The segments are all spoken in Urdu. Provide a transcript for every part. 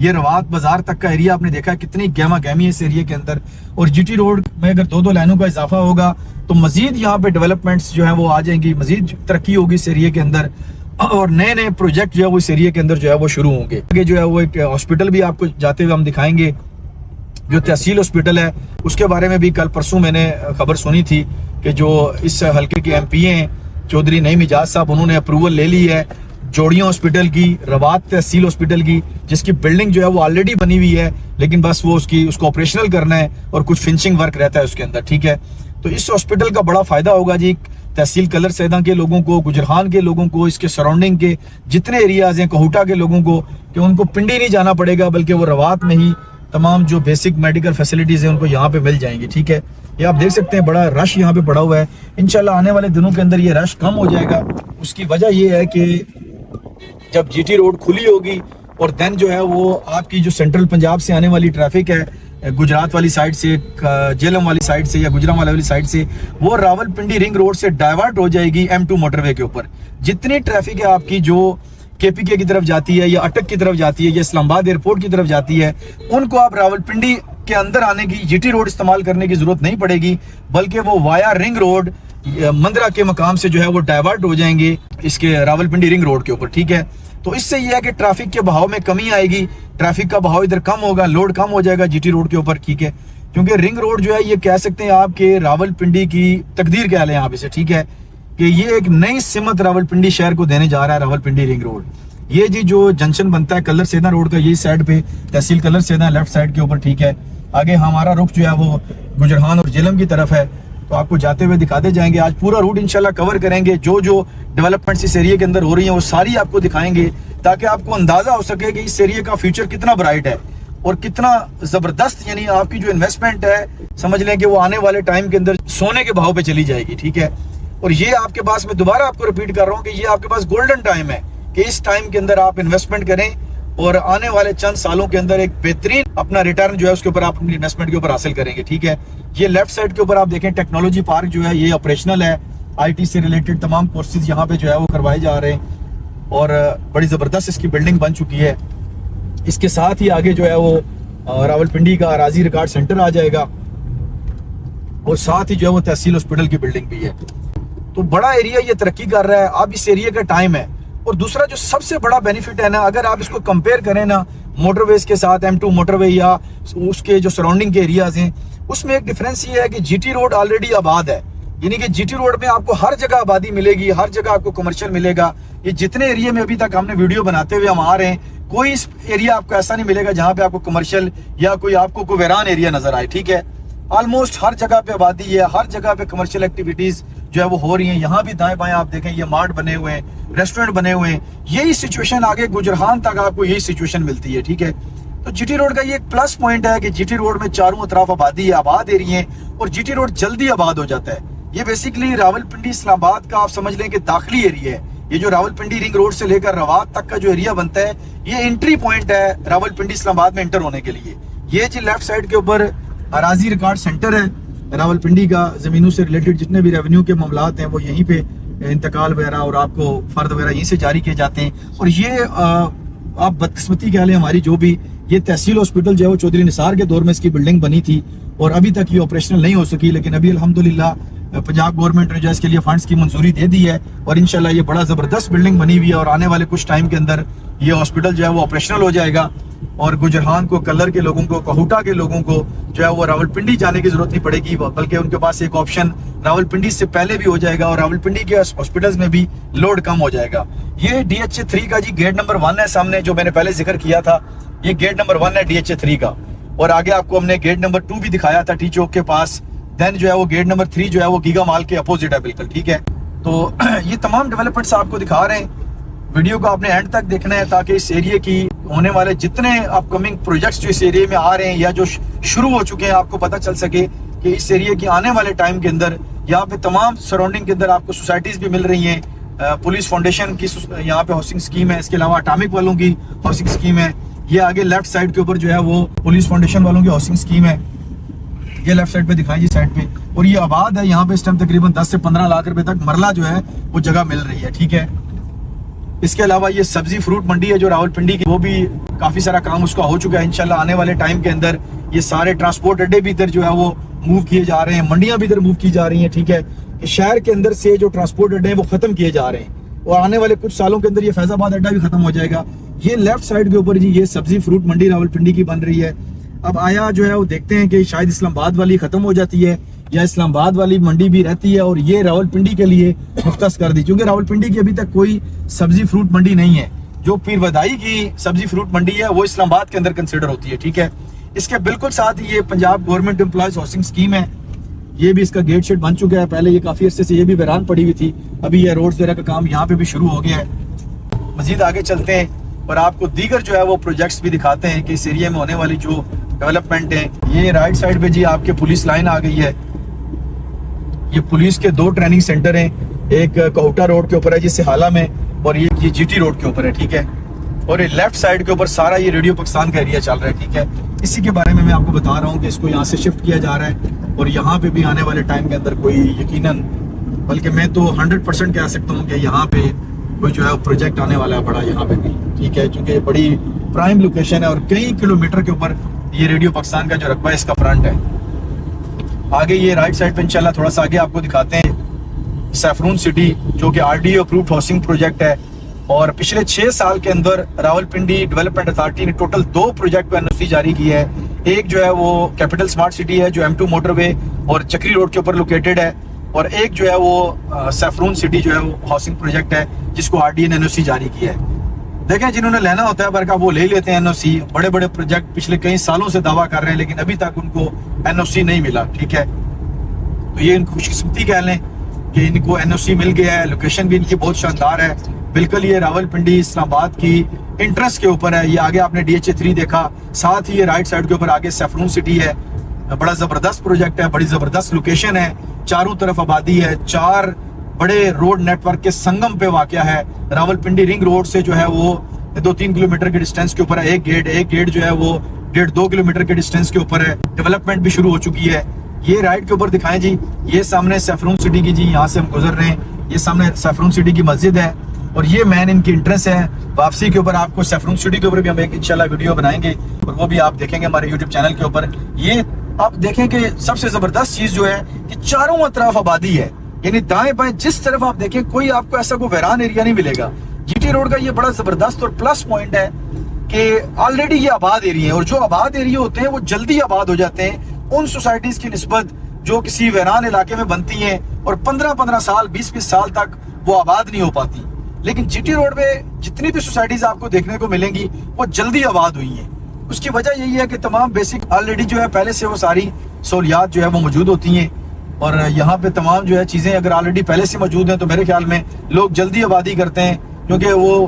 یہ روات بازار تک کا ایریا آپ نے دیکھا کتنی گہما گہمی ہے اس ایریا کے اندر. اور جی ٹی روڈ میں اگر 2 لائنوں کا اضافہ ہوگا تو مزید یہاں پہ ڈیولپمنٹس جو ہیں وہ آ جائیں گی, مزید ترقی ہوگی اس ایریا کے اندر, اور نئے نئے پروجیکٹ جو ہے وہ اس ایریا کے اندر جو ہے وہ شروع ہوں گے. آگے جو ہے وہ ایک ہاسپٹل بھی آپ کو جاتے ہوئے ہم دکھائیں گے, جو تحصیل ہاسپٹل ہے. اس کے بارے میں بھی کل پرسوں میں نے خبر سنی تھی کہ جو اس حلقے کے ایم پی ہیں چودھری نعیم اجاز صاحب, انہوں نے اپروول لے لی ہے جوڑیوں ہاسپٹل کی, روات تحصیل ہاسپٹل کی, جس کی بلڈنگ جو ہے وہ آلریڈی بنی ہوئی ہے, لیکن بس وہ اس کو آپریشنل کرنا ہے اور کچھ فنشنگ ورک رہتا ہے اس کے اندر. ٹھیک ہے, تو اس ہاسپٹل کا بڑا فائدہ ہوگا جی تحصیل کلر سیدہ کے لوگوں کو, گجرہان کے لوگوں کو, اس کے سراؤنڈنگ کے جتنے ایریاز ہیں, کوہوٹا کے لوگوں کو, کہ ان کو پنڈی نہیں جانا پڑے گا بلکہ وہ روات میں ہی تمام جو بیسک میڈیکل فیسلٹیز ہیں ان کو یہاں پہ مل جائیں گی. ٹھیک ہے, یہ آپ دیکھ سکتے ہیں بڑا رش یہاں پہ پڑا ہوا ہے. انشاءاللہ آنے والے دنوں کے اندر یہ رش کم ہو جائے گا. اس کی وجہ یہ ہے کہ جب جی ٹی روڈ کھلی ہوگی اور دین جو ہے وہ آپ کی جو سینٹرل پنجاب سے آنے والی ٹریفک ہے, گجرات والی سائڈ سے, جیلم والی سائڈ سے یا گجرانوالہ والی سائڈ سے, وہ راول پنڈی رنگ روڈ سے ڈائیورٹ ہو جائے گی M2 موٹر وے کے اوپر. جتنی ٹریفک ہے آپ کی جو KPK کی طرف جاتی ہے یا اٹک کی طرف جاتی ہے یا اسلام آباد ایئرپورٹ کی طرف جاتی ہے, ان کو آپ راول پنڈی کے اندر آنے کی جی ٹی روڈ استعمال کرنے کی ضرورت نہیں پڑے گی, بلکہ وہ وایا رنگ روڈ مندرہ کے مقام سے جو ہے وہ ڈائیورٹ ہو جائیں گے اس کے راول پنڈی رنگ روڈ کے اوپر. ٹھیک ہے, تو اس سے یہ ہے کہ ٹریفک کے بہاؤ میں کمی آئے گی, ٹریفک کا بہاؤ ادھر کم ہوگا, لوڈ کم ہو جائے گا جی ٹی روڈ کے اوپر. ٹھیک ہے, کیونکہ رنگ روڈ جو ہے یہ کہہ سکتے ہیں آپ کے راول پنڈی کی تقدیر کہہ لیں آپ اسے. ٹھیک ہے, کہ یہ ایک نئی سمت راول پنڈی شہر کو دینے جا رہا ہے راول پنڈی رنگ روڈ. یہ جی جو جنکشن بنتا ہے کلر سیدہ روڈ کا, یہ سائڈ پہ تحصیل کلر سیدہ لیفٹ سائڈ کے اوپر. ٹھیک ہے, آگے ہمارا رخ جو ہے وہ گجرہان اور جیلم کی طرف ہے, تو آپ کو جاتے ہوئے دکھاتے جائیں گے. آج پورا روٹ انشاءاللہ کور کریں گے, جو ڈیولپمنٹس اس ایریا کے اندر ہو رہی ہیں وہ ساری آپ کو دکھائیں گے, تاکہ آپ کو اندازہ ہو سکے کہ اس ایریا کا فیوچر کتنا برائٹ ہے اور کتنا زبردست. یعنی آپ کی جو انویسٹمنٹ ہے سمجھ لیں کہ وہ آنے والے ٹائم کے اندر سونے کے بھاؤ پہ چلی جائے گی. ٹھیک ہے, اور یہ آپ کے پاس, میں دوبارہ آپ کو ریپیٹ کر رہا ہوں کہ یہ آپ کے پاس گولڈن ٹائم ہے کہ اس ٹائم کے اندر آپ انویسٹمنٹ کریں اور آنے والے چند سالوں کے اندر ایک بہترین اپنا ریٹرن جو ہے اس کے اوپر آپ اپنی انویسٹمنٹ کے اوپر حاصل کریں گے. ٹھیک ہے, یہ لیفٹ سائڈ کے اوپر آپ دیکھیں ٹیکنالوجی پارک جو ہے یہ آپریشنل ہے, IT سے ریلیٹڈ تمام کورسز یہاں پہ جو ہے وہ کروائے جا رہے ہیں, اور بڑی زبردست اس کی بلڈنگ بن چکی ہے. اس کے ساتھ ہی آگے جو ہے وہ راول پنڈی کا اراضی ریکارڈ سینٹر آ جائے گا, اور ساتھ ہی جو ہے وہ تحصیل ہاسپٹل کی بلڈنگ بھی ہے. تو بڑا ایریا یہ ترقی کر رہا ہے, اب اس ایریا کا ٹائم ہے. اور دوسرا جو سب سے بڑا بینیفٹ ہے نا, اگر آپ اس کو کمپیئر کریں نا موٹر ویز کے ساتھ, M2 موٹر وے یا اس کے جو سراؤنڈنگ کے ایریاز ہیں, اس میں ایک ڈیفرنس یہ ہے کہ جی ٹی روڈ آلریڈی آباد ہے. یعنی کہ جی ٹی روڈ میں آپ کو ہر جگہ آبادی ملے گی, ہر جگہ آپ کو کمرشل ملے گا. یہ جتنے ایریا میں ابھی تک ہم نے ویڈیو بناتے ہوئے ہم آ رہے ہیں, کوئی اس ایریا آپ کو ایسا نہیں ملے گا جہاں پہ آپ کو کمرشل یا کوئی آپ کو ویران ایریا نظر آئے. ٹھیک ہے, آلموسٹ ہر جگہ پہ آبادی ہے, ہر جگہ پہ کمرشل ایکٹیویٹیز جو ہے وہ ہو رہی ہیں. یہاں بھی دائیں بائیں آپ دیکھیں یہ مارٹ بنے ہوئے ہیں, ریسٹورنٹ بنے ہوئے ہیں. یہی سچویشن آگے گجرہان تک آپ کو یہی سچویشن ملتی ہے. ٹھیک ہے, تو جی ٹی روڈ کا یہ ایک پلس پوائنٹ ہے کہ جی ٹی روڈ میں چاروں اطراف آبادی ہے, آباد ایریا ہیں, اور جی ٹی روڈ جلدی آباد ہو جاتا ہے. یہ بیسیکلی راول پنڈی اسلام آباد کا آپ سمجھ لیں کہ داخلی ایریا ہے. یہ جو راول پنڈی رنگ روڈ سے لے کر روات تک کا جو ایریا بنتا ہے, یہ انٹری پوائنٹ ہے راول پنڈی اسلام آباد میں انٹر ہونے کے لیے. یہ جی لیفٹ سائڈ کے اوپر اراضی ریکارڈ سینٹر ہے راول پنڈی کا, زمینوں سے ریلیٹڈ جتنے بھی ریونیو کے معاملات ہیں وہ یہیں پہ انتقال وغیرہ اور آپ کو فرد وغیرہ یہیں سے جاری کیے جاتے ہیں. اور یہ آپ بدقسمتی کہہ لیں ہماری, جو بھی یہ تحصیل ہاسپٹل جو ہے وہ چودھری نثار کے دور میں اس کی بلڈنگ بنی تھی اور ابھی تک یہ آپریشنل نہیں ہو سکی, لیکن ابھی الحمدللہ پنجاب گورنمنٹ نے جو ہے اس کے لیے فنڈز کی منظوری دے دی ہے, اور انشاءاللہ یہ بڑا زبردست بلڈنگ بنی ہوئی ہے, اور آنے والے کچھ ٹائم کے اندر یہ ہاسپٹل جو ہے وہ آپریشنل ہو جائے گا, اور گجرہان کو, کلر کے لوگوں کو, کوہوٹا کے لوگوں کو جو ہے وہ راول پنڈی جانے کی ضرورت نہیں پڑے گی, بلکہ ان کے پاس ایک آپشن راول پنڈی سے پہلے بھی ہو جائے گا, اور راول پنڈی کے ہاسپٹلز میں بھی لوڈ کم ہو جائے گا. یہ DH3 کا جی گیٹ نمبر 1 ہے سامنے, جو میں نے پہلے ذکر کیا تھا, یہ گیٹ نمبر 1 ہے DH3 کا, اور آگے آپ کو ہم نے گیٹ نمبر 2 بھی دکھایا تھا ٹی چوک کے پاس. دین جو ہے وہ گیٹ نمبر 3 جو ہے وہ گیگا مال کے اپوزٹ ہے بالکل. ٹھیک ہے, تو یہ تمام ڈیولپمنٹس آپ کو دکھا رہے ہیں. ویڈیو کو آپ نے اینڈ تک دیکھنا ہے تاکہ اس ایریا کی ہونے والے جتنے اپ کمنگ پروجیکٹس جو اس ایریا میں آ رہے ہیں یا جو شروع ہو چکے ہیں, آپ کو پتہ چل سکے کہ اس ایریا کی آنے والے ٹائم کے اندر یہاں پہ تمام سراؤنڈنگ کے اندر آپ کو سوسائٹیز بھی مل رہی ہیں. پولیس فاؤنڈیشن کی یہاں پہ ہاؤسنگ اسکیم ہے, اس کے علاوہ اٹامک والوں کی ہاؤسنگ اسکیم ہے. یہ آگے لیفٹ سائڈ کے اوپر جو ہے وہ پولیس فاؤنڈیشن والوں کی ہاؤسنگ اسکیم ہے, یہ لیفٹ سائڈ پہ دکھائیں جی سائڈ پہ, اور یہ آباد ہے. یہاں پہ اس ٹائم تقریباً 10 سے 15 لاکھ روپے تک مرلہ جو ہے وہ جگہ مل رہی ہے. ٹھیک ہے, اس کے علاوہ یہ سبزی فروٹ منڈی ہے جو راولپنڈی کی، وہ بھی کافی سارا کام اس کا ہو چکا ہے. انشاءاللہ آنے والے ٹائم کے اندر یہ سارے ٹرانسپورٹ اڈے بھی ادھر جو ہے وہ موو کیے جا رہے ہیں، منڈیاں بھی ادھر موو کی جا رہی ہیں. ٹھیک ہے، کہ شہر کے اندر سے جو ٹرانسپورٹ اڈے ہیں وہ ختم کیے جا رہے ہیں، اور آنے والے کچھ سالوں کے اندر یہ فیض آباد اڈا بھی ختم ہو جائے گا. یہ لیفٹ سائڈ کے اوپر جی یہ سبزی فروٹ منڈی راولپنڈی کی بن رہی ہے. اب آیا جو ہے وہ دیکھتے ہیں کہ شاید اسلام آباد والی ختم ہو جاتی ہے یا اسلام آباد والی منڈی بھی رہتی ہے اور یہ راولپنڈی کے لیے مختص کر دی، کیونکہ راولپنڈی کی ابھی تک کوئی سبزی فروٹ منڈی نہیں ہے. جو پیر ودائی کی سبزی فروٹ منڈی ہے وہ اسلام آباد کے اندر کنسیڈر ہوتی ہے. ٹھیک ہے، اس کے بالکل ساتھ یہ Punjab government employees housing scheme ہے، یہ بھی اس کا گیٹ شیٹ بن چکا ہے. پہلے یہ کافی عرصے سے یہ بھی ویران پڑی ہوئی تھی، ابھی یہ روڈز وغیرہ کا کام یہاں پہ بھی شروع ہو گیا ہے. مزید آگے چلتے ہیں اور آپ کو دیگر جو ہے وہ پروجیکٹس بھی دکھاتے ہیں کہ اس ایریا میں ہونے والی جو ڈیولپمنٹ ہے. یہ رائٹ سائڈ پہ جی آپ کے پولیس لائن آ گئی ہے. یہ پولیس کے 2 ٹریننگ سینٹر ہیں، ایک کوہٹا روڈ کے اوپر ہے جی سہالہ میں، اور یہ جی ٹی روڈ کے اوپر ہے. ٹھیک ہے، اور یہ لیفٹ سائڈ کے اوپر سارا یہ ریڈیو پاکستان کا ایریا چل رہا ہے. ٹھیک ہے، اسی کے بارے میں آپ کو بتا رہا ہوں کہ اس کو یہاں سے شفٹ کیا جا رہا ہے، اور یہاں پہ بھی آنے والے ٹائم کے اندر کوئی یقیناً، بلکہ میں تو 100% کہہ سکتا ہوں کہ یہاں پہ کوئی جو ہے پروجیکٹ آنے والا ہے بڑا یہاں پہ بھی. ٹھیک ہے، چونکہ بڑی پرائم لوکیشن ہے اور کئی کلومیٹر کے اوپر یہ ریڈیو پاکستان کا جو رقبہ ہے اس کا فرنٹ ہے. آگے یہ رائٹ سائڈ پہ انشاءاللہ تھوڑا سا آگے آپ کو دکھاتے ہیں سیفرون سٹی، جو کہ R D approved housing project ہے. اور پچھلے 6 سال کے اندر راولپنڈی ڈیولپمنٹ اتھارٹی نے ٹوٹل 2 پروجیکٹ پہ NOC جاری کی ہے. ایک جو ہے وہ کیپٹل سمارٹ سٹی ہے جو M2 موٹر وے اور چکری روڈ کے اوپر لوکیٹڈ ہے، اور ایک جو ہے وہ سیفرون سٹی جو ہے وہ ہاؤسنگ پروجیکٹ ہے جس کو RDA نے NOC جاری کیا ہے. دیکھیں جنہوں نے لینا ہوتا ہے برکہ وہ لے لیتے ہیں NOC. بڑے بڑے پروجیکٹ پچھلے کئی سالوں سے دعویٰ کر رہے ہیں لیکن ابھی تک ان کو NOC نہیں ملا. ٹھیک ہے، تو یہ ان خوش قسمتی کہہ لیں کہ ان کو NOC مل گیا ہے. لوکیشن بھی ان کی بہت شاندار ہے، بالکل یہ راولپنڈی اسلام آباد کی انٹرنس کے اوپر ہے. یہ آگے آپ نے DHA 3 دیکھا، ساتھ ہی یہ رائٹ سائڈ کے اوپر آگے سیفرون سٹی ہے. بڑا زبردست پروجیکٹ ہے، بڑی زبردست لوکیشن ہے، چاروں طرف آبادی ہے، 4 بڑے روڈ نیٹ ورک کے سنگم پہ واقع ہے. راولپنڈی رنگ روڈ سے جو ہے وہ 2-3 کلومیٹر کے ڈسٹینس کے اوپر ہے. ایک گیٹ جو ہے وہ 1.5-2 کلومیٹر کے ڈسٹینس کے اوپر ہے. ڈیولپمنٹ بھی شروع ہو چکی ہے. یہ رائٹ کے اوپر دکھائیں جی، یہ سامنے سیفرون سٹی کی جی یہاں سے ہم گزر رہے ہیں. یہ سامنے سیفرون سٹی کی مسجد ہے اور یہ مین ان کی انٹرنس ہے. واپسی کے اوپر آپ کو سیفرون سٹی کے اوپر بھی ہم ایک انشاءاللہ ویڈیو بنائیں گے اور وہ بھی آپ دیکھیں گے ہمارے YouTube چینل کے اوپر. یہ آپ دیکھیں کہ سب سے زبردست چیز جو ہے کہ چاروں اطراف آبادی ہے، یعنی دائیں بائیں جس طرف آپ دیکھیں کوئی آپ کو ایسا کوئی ویران ایریا نہیں ملے گا. GT روڈ کا یہ بڑا زبردست اور پلس پوائنٹ ہے کہ آلریڈی یہ آباد ایریا ہے، اور جو آباد ایریا ہوتے ہیں وہ جلدی آباد ہو جاتے ہیں ان سوسائٹیز کی نسبت جو کسی ویران علاقے میں بنتی ہیں اور 15 سال 20 سال تک وہ آباد نہیں ہو پاتی. لیکن GT روڈ پہ جتنی بھی سوسائٹیز آپ کو دیکھنے کو ملیں گی وہ جلدی آباد ہوئی ہیں. اس کی وجہ یہی ہے کہ تمام بیسک آلریڈی جو ہے پہلے سے وہ ساری سہولیات جو ہے وہ موجود ہوتی ہیں، اور یہاں پہ تمام جو ہے چیزیں اگر آلریڈی پہلے سے موجود ہیں تو میرے خیال میں لوگ جلدی آبادی کرتے ہیں، کیونکہ وہ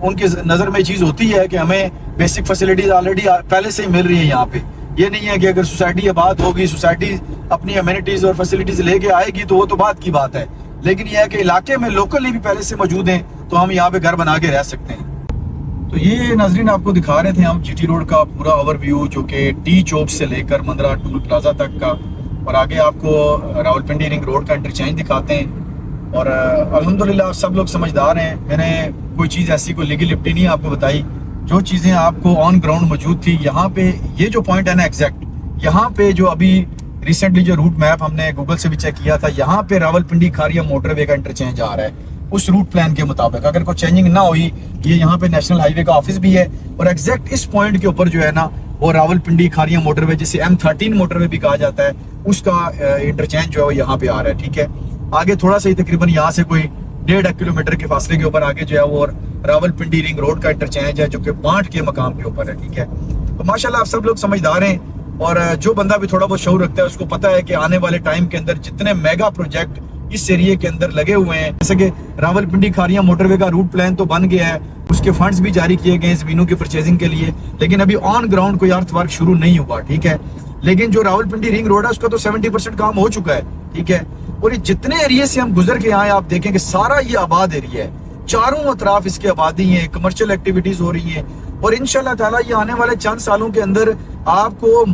ان کی نظر میں چیز ہوتی ہے کہ ہمیں بیسک فیسلٹیز آلریڈی پہلے سے ہی مل رہی ہیں یہاں پہ. یہ نہیں ہے کہ اگر سوسائٹی آباد ہوگی، سوسائٹی اپنی امینٹیز اور فیسلٹیز لے کے آئے گی تو وہ تو بات کی بات ہے، لیکن یہ ہے کہ علاقے میں لوکلی بھی پہلے سے موجود ہیں تو ہم یہاں پہ گھر بنا کے رہ سکتے ہیں. تو یہ ناظرین آپ کو دکھا رہے تھے ہم GT روڈ کا پورا اوور ویو، جو کہ ٹی چوک سے لے کر مندرہ ٹول پلازا تک کا، اور آگے آپ کو راولپنڈی رنگ روڈ کا انٹرچینج دکھاتے ہیں. اور الحمدللہ سب لوگ سمجھدار ہیں، میں نے کوئی چیز ایسی کوئی لیگل لپٹی نہیں آپ کو بتائی. جو چیزیں آپ کو آن گراؤنڈ موجود تھی یہاں پہ، یہ جو پوائنٹ ہے نا ایگزیکٹ یہاں پہ جو ابھی ریسنٹلی جو روٹ میپ ہم نے گوگل سے بھی چیک کیا تھا، یہاں پہ راولپنڈی کھاریا موٹر وے کا انٹرچینج آ رہا ہے اس روٹ پلان کے مطابق. اگر کوئی چینجنگ نہ ہوئی، یہ یہاں پہ نیشنل ہائی وے کا آفس بھی ہے اور ایگزیکٹ اس پوائنٹ کے اوپر جو ہے نا وہ راولپنڈی کھاریا موٹر وے جسے M13 موٹر وے بھی کہا جاتا ہے اس کا انٹرچینج جو ہے وہ یہاں پہ آ رہا ہے. ٹھیک ہے، آگے تھوڑا سا ہی تقریباً یہاں سے کوئی 1.5 کلومیٹر کے فاصلے کے اوپر آگے جو ہے وہ راولپنڈی رنگ روڈ کا انٹرچینج ہے جو کہ بانٹ کے مقام کے اوپر ہے. ٹھیک ہے، تو ماشاءاللہ آپ سب لوگ سمجھدار ہیں، اور جو بندہ بھی تھوڑا بہت شعور رکھتا ہے اس کو پتہ ہے کہ آنے والے ٹائم کے اندر جتنے میگا پروجیکٹ اس ایریے کے اندر لگے ہوئے ہیں، جیسے کہ راولپنڈی کھاریا موٹر وے کا روٹ پلان تو بن گیا ہے، اس کے فنڈز بھی جاری کیے گئے ہیں زمینوں کی پرچیزنگ کے لیے، لیکن ابھی آن گراؤنڈ کوئی ارتھ ورک شروع نہیں ہوا. ٹھیک ہے، لیکن جو راولپنڈی رنگ روڈ ہے اس کا تو 70% کام ہو چکا ہے. ٹھیک ہے، اور یہ جتنے ایریے سے ہم گزر کے آئے آپ دیکھیں کہ سارا یہ آباد ایریا ہے، چاروں اطراف اس کے آبادی ہیں، کمرشل ایکٹیویٹیز ہو رہی ہیں، اور انشاءاللہ تعالیٰ یہ آنے والے چند سالوں کے اندر آپ کو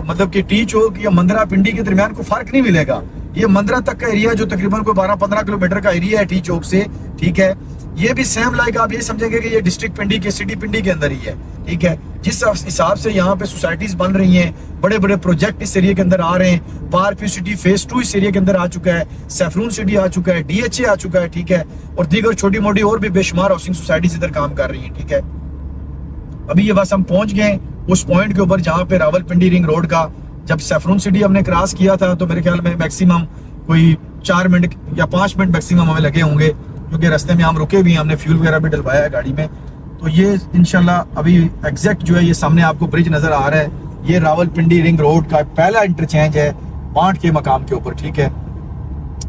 مطلب کہ ٹی چوک یا مندرہ پنڈی کے درمیان کوئی فرق نہیں ملے گا. یہ مندرہ تک کا ایریا جو تقریباً کوئی 12-15 کلومیٹر کا ایریا ہے ٹی چوک سے، ٹھیک ہے، یہ بھی سیم لائک آپ یہ سمجھیں گے کہ یہ ڈسٹرکٹ پنڈی کے سٹی پنڈی کے اندر ہی ہے، ٹھیک ہے. جس حساب سے یہاں پہ سوسائٹیز بن رہی ہیں، بڑے بڑے پروجیکٹ اس ایریا کے اندر آ رہے ہیں. پارک ویو سٹی فیز 2 اس ایریا کے اندر آ چکا ہے، سیفرون سٹی آ چکا ہے، DHA آ چکا ہے، ٹھیک ہے. اور دیگر چھوٹی موٹی اور بھی بے شمار ہاؤسنگ سوسائٹیز ادھر کام کر رہی ہیں، ٹھیک ہے. ابھی یہ بس ہم پہنچ گئے اس پوائنٹ کے اوپر جہاں پہ راولپنڈی رنگ روڈ کا جب سیفرون سٹی ہم نے کراس کیا تھا تو میرے خیال میں میکسیمم کوئی 4 منٹ یا 5 منٹ میکسیمم ہمیں لگے ہوں گے، کیونکہ رستے میں ہم رکے بھی ہیں، ہم نے فیول وغیرہ بھی ڈلوایا ہے گاڑی میں. تو یہ انشاءاللہ ابھی ایگزیکٹ جو ہے یہ سامنے آپ کو برج نظر آ رہا ہے، یہ راولپنڈی رنگ روڈ کا پہلا انٹرچینج ہے بانٹ کے مقام کے اوپر، ٹھیک ہے.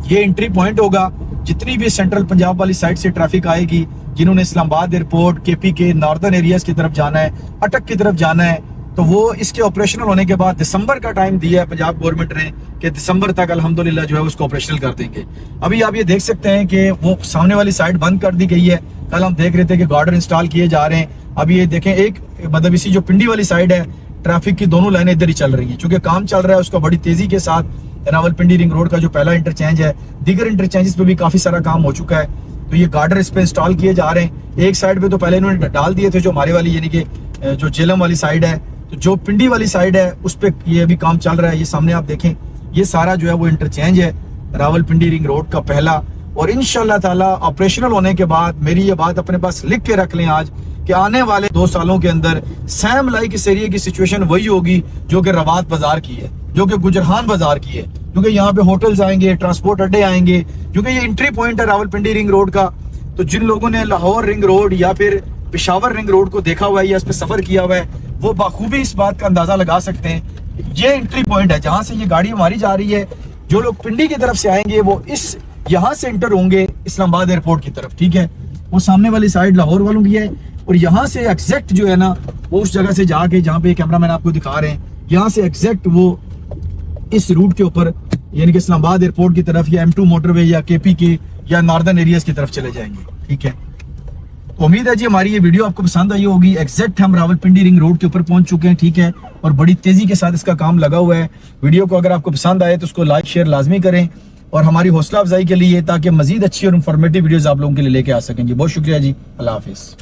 یہ انٹری پوائنٹ ہوگا، جتنی بھی سینٹرل پنجاب والی سائڈ سے ٹریفک آئے گی، جنہوں نے اسلام آباد ایئرپورٹ KP کے ناردرن ایریاز کی طرف جانا ہے، اٹک کی طرف جانا ہے، تو وہ اس کے آپریشنل ہونے کے بعد دسمبر کا ٹائم دیا ہے پنجاب گورنمنٹ نے کہ دسمبر تک الحمدللہ جو ہے اس کو آپریشنل کر دیں گے. ابھی آپ یہ دیکھ سکتے ہیں کہ وہ سامنے والی سائڈ بند کر دی گئی ہے. کل ہم دیکھ رہے تھے کہ گارڈر انسٹال کیے جا رہے ہیں. ابھی یہ دیکھیں ایک مطلب اسی جو پنڈی والی سائڈ ہے ٹریفک کی دونوں لائنیں ادھر ہی چل رہی ہیں، چونکہ کام چل رہا ہے اس کا بڑی تیزی کے ساتھ. راولپنڈی رنگ روڈ کا جو پہلا انٹرچینج ہے، دیگر انٹرچینجز پہ بھی کافی سارا کام ہو چکا ہے. تو یہ گارڈر اس پہ انسٹال کیے جا رہے ہیں. ایک سائڈ پہ تو پہلے انہوں نے ڈال دیے تھے جو ہمارے والی یعنی کہ جو جیلم والی سائڈ ہے، تو جو پنڈی والی سائڈ ہے اس پہ یہ ابھی کام چل رہا ہے. یہ سامنے آپ دیکھیں یہ سارا جو ہے وہ انٹرچینج ہے راولپنڈی رنگ روڈ کا پہلا. اور انشاءاللہ تعالی آپریشنل ہونے کے بعد میری یہ بات اپنے پاس لکھ کے رکھ لیں آج کہ آنے والے 2 سالوں کے اندر سیم لائک اس ایریا کی سچویشن وہی ہوگی جو کہ روات بازار کی ہے، جو کہ گجرہان بازار کی ہے، کیونکہ یہاں پہ ہوٹلز آئیں گے، ٹرانسپورٹ اڈے آئیں گے، کیونکہ یہ انٹری پوائنٹ ہے راولپنڈی رنگ روڈ کا. تو جن لوگوں نے لاہور رنگ روڈ یا پھر پشاور رنگ روڈ کو دیکھا ہوا ہے یا اس پہ سفر کیا ہوا ہے وہ بخوبی اس بات کا اندازہ لگا سکتے ہیں. یہ انٹری پوائنٹ ہے جہاں سے یہ گاڑی ہماری جا رہی ہے. جو لوگ پنڈی کی طرف سے آئیں گے وہ اس یہاں سے انٹر ہوں گے اسلام آباد ایئرپورٹ کی طرف، ٹھیک ہے. وہ سامنے والی سائڈ لاہور والوں کی ہے، اور یہاں سے ایگزیکٹ جو ہے نا وہ اس جگہ سے جا کے جہاں پہ کیمرہ مین آپ کو دکھا رہے ہیں، یہاں سے ایگزیکٹ وہ اس روٹ کے اوپر یعنی کہ اسلام آباد ایئرپورٹ کی طرف یا M2 موٹر وے یا KP کے یا ناردرن ایریاز کی طرف چلے جائیں گے، ٹھیک ہے. امید ہے جی ہماری یہ ویڈیو آپ کو پسند آئی ہوگی. ایگزیکٹ ہم راولپنڈی رنگ روڈ کے اوپر پہنچ چکے ہیں، ٹھیک ہے، اور بڑی تیزی کے ساتھ اس کا کام لگا ہوا ہے. ویڈیو کو اگر آپ کو پسند آئے تو اس کو لائک شیئر لازمی کریں، اور ہماری حوصلہ افزائی کے لیے تاکہ مزید اچھی اور انفارمیٹیو ویڈیوز آپ لوگوں کے لیے لے کے آ سکیں. جی بہت شکریہ جی، اللہ حافظ.